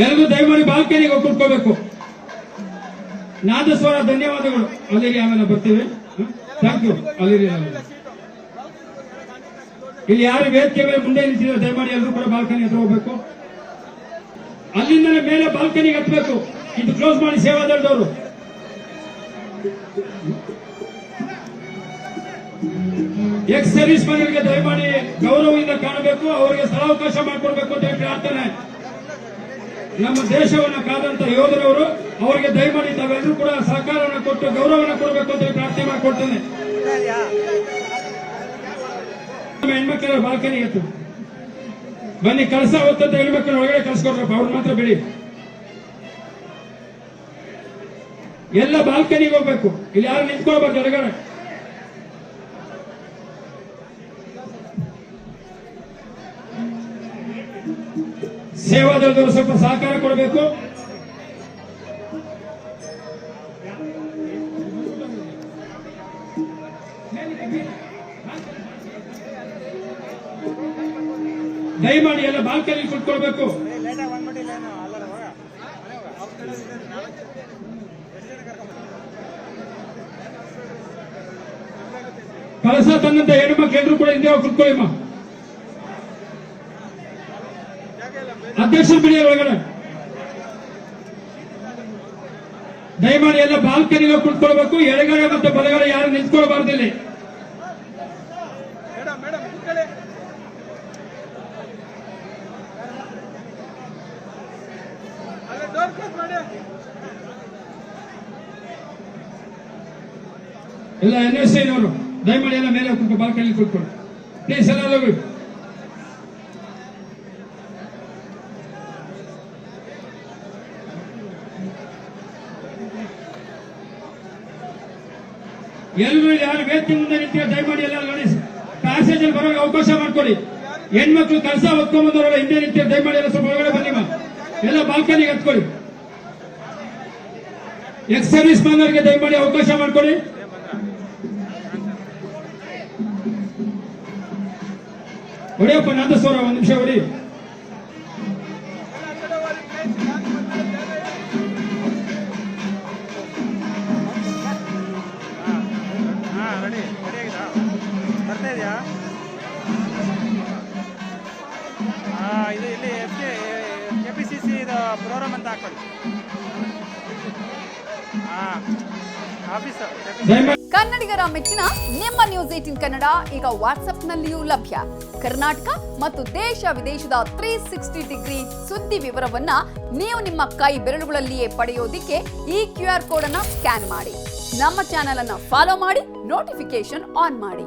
ಎಲ್ಲರೂ ದಯಮಾಡಿ ಬಾಲ್ಕನಿಗೆ ಕೂತ್ಕೋಬೇಕು. ನಾದಸ್ವರ ಧನ್ಯವಾದಗಳು. ಅಲ್ಲಿರಿ, ಆಮೇಲೆ ಬರ್ತೀವಿ. Thank you. ಅಲ್ಲಿರಿ. ಇಲ್ಲಿ ಯಾರು ವೇದಿಕೆ ಮೇಲೆ ಮುಂದೆ ನಿಂತಿದ್ದಾರೆ ದಯಮಾಡಿ ಎಲ್ಲರೂ ಕೂಡ ಬಾಲ್ಕನಿ ಹತ್ರ ಹೋಗ್ಬೇಕು. ಅಲ್ಲಿಂದಲೇ ಮೇಲೆ ಬಾಲ್ಕನಿಗೆ ಹತ್ತಬೇಕು. ಇದು ಕ್ಲೋಸ್ ಮಾಡಿ ಸೇವಾದಳದವರು. ಎಕ್ಸ್ ಸರ್ವಿಸ್ ಮ್ಯಾನ್ಗಳಿಗೆ ದಯಮಾಡಿ ಗೌರವದಿಂದ ಕಾಣಬೇಕು, ಅವರಿಗೆ ಸ್ಥಳಾವಕಾಶ ಮಾಡಿಕೊಡ್ಬೇಕು ಅಂತ ಹೇಳಿ ಪ್ರಾರ್ಥನೆ. ನಮ್ಮ ದೇಶವನ್ನು ಕಾದಂತ ಯೋಧರವರು, ಅವರಿಗೆ ದಯಮಾಡಿ ತಾವೆಲ್ಲರೂ ಕೂಡ ಸಹಕಾರವನ್ನು ಕೊಟ್ಟು ಗೌರವವನ್ನು ಕೊಡಬೇಕು ಅಂತ ಹೇಳಿ ಪ್ರಾರ್ಥನೆ ಮಾಡಿಕೊಡ್ತೇನೆ. ನಮ್ಮ ಹೆಣ್ಮಕ್ಳೆಲ್ಲ ಬಾಲ್ಕನಿ ಎತ್ತು ಬನ್ನಿ. ಕಳಸ ಹೊತ್ತಂತ ಹೆಣ್ಮಕ್ಳನ್ನ ಒಳಗಡೆ ಕಳ್ಸ್ಕೊಡ್ರಪ್ಪ, ಅವ್ರು ಮಾತ್ರ ಬಿಡಿ. ಎಲ್ಲ ಬಾಲ್ಕನಿಗೆ ಹೋಗ್ಬೇಕು. ಇಲ್ಲಿ ಯಾರು ನಿಂತ್ಕೊಳ್ಬಾರ್ದು ಹೊರಗಡೆ. ಸೇವಾದಳದವರು ಸ್ವಲ್ಪ ಸಹಕಾರ ಕೊಡಬೇಕು. ದಯಮಾಡಿ ಎಲ್ಲ ಬಾಲ್ಕನಿ ಕುತ್ಕೊಳ್ಬೇಕು. ಕಳಸ ತಂದಂತ ಹೆಣ್ಮಕ್ಳು ಎಲ್ಲರೂ ಕೂಡ ಹಿಂದೆ ಹೋಗಿ ಕುತ್ಕೊಳ್ಳಿಮ್ಮ. ಅಧ್ಯಕ್ಷರು ಬಿಡಿ ಒಳಗಡೆ. ದಯಮಾಡಿ ಎಲ್ಲ ಬಾಲ್ಕನಿಗೆ ಕುತ್ಕೊಳ್ಬೇಕು. ಎಡಗಡೆ ಮತ್ತು ಬಲಗಡೆ ಯಾರು ನಿಂತ್ಕೊಳ್ಬಾರ್ದಿಲ್ಲ. ಎಲ್ಲ NSI ನವರು ದಯಮಾಡಿ ಎಲ್ಲ ಮೇಲೆ ಬಾಲ್ಕನಿ ಕುತ್ಕೊಳ್ಳಿ ಪ್ಲೀಸ್. ಎಲ್ಲ ಹೋಗಿ. ಎಲ್ಲರೂ ಯಾರು ವೇದಿಕೆ ಮುಂದೆ ನಿಂತಿರೋ ದಯಮಾಡಿ ಎಲ್ಲ ನೋಡಿ ಪ್ಯಾಸೇಜ್ ಅಲ್ಲಿ ಬರೋಕೆ ಅವಕಾಶ ಮಾಡ್ಕೊಡಿ. ಹೆಣ್ಮಕ್ಳು ಕಳಸ ಹೊತ್ಕೊಂಡ್ಬಂದವರೆಲ್ಲ ಹಿಂದೆ ನಿಂತಿರೋ ದಯಮಾಡಿ ಎಲ್ಲ ಸ್ವಲ್ಪ ಒಳಗಡೆ ಬನ್ನಿ. ಎಲ್ಲ ಬಾಲ್ಕನಿಗೆ ಹತ್ಕೊಳ್ಳಿ. ಎಕ್ಸ್ ಸರ್ವಿಸ್ ಮ್ಯಾನರ್ಗೆ ದಯಮಾಡಿ ಅವಕಾಶ ಮಾಡ್ಕೊಡಿ. ಹೊಡಿಯಪ್ಪ ನಾದಸ್ವರ, ಒಂದು ನಿಮಿಷ ಹೊಡಿ. ಇದು ಇಲ್ಲಿ KPCC ಪ್ರೋಗ್ರಾಮ್ ಅಂತ ಹಾಕೊಳ್ಳಿ. ಕನ್ನಡಿಗರ ಮೆಚ್ಚಿನ ನಿಮ್ಮ ನ್ಯೂಸ್ 18 ಕನ್ನಡ ಈಗ ವಾಟ್ಸ್ಆಪ್ನಲ್ಲಿಯೂ ಲಭ್ಯ. ಕರ್ನಾಟಕ ಮತ್ತು ದೇಶ ವಿದೇಶದ 360 ಡಿಗ್ರಿ ಸುದ್ದಿ ವಿವರವನ್ನ ನೀವು ನಿಮ್ಮ ಕೈ ಬೆರಳುಗಳಲ್ಲಿಯೇ ಪಡೆಯೋದಿಕ್ಕೆ ಈ QR ಕೋಡ್ ಅನ್ನು ಸ್ಕ್ಯಾನ್ ಮಾಡಿ. ನಮ್ಮ ಚಾನೆಲ್ ಅನ್ನು ಫಾಲೋ ಮಾಡಿ, ನೋಟಿಫಿಕೇಶನ್ ಆನ್ ಮಾಡಿ.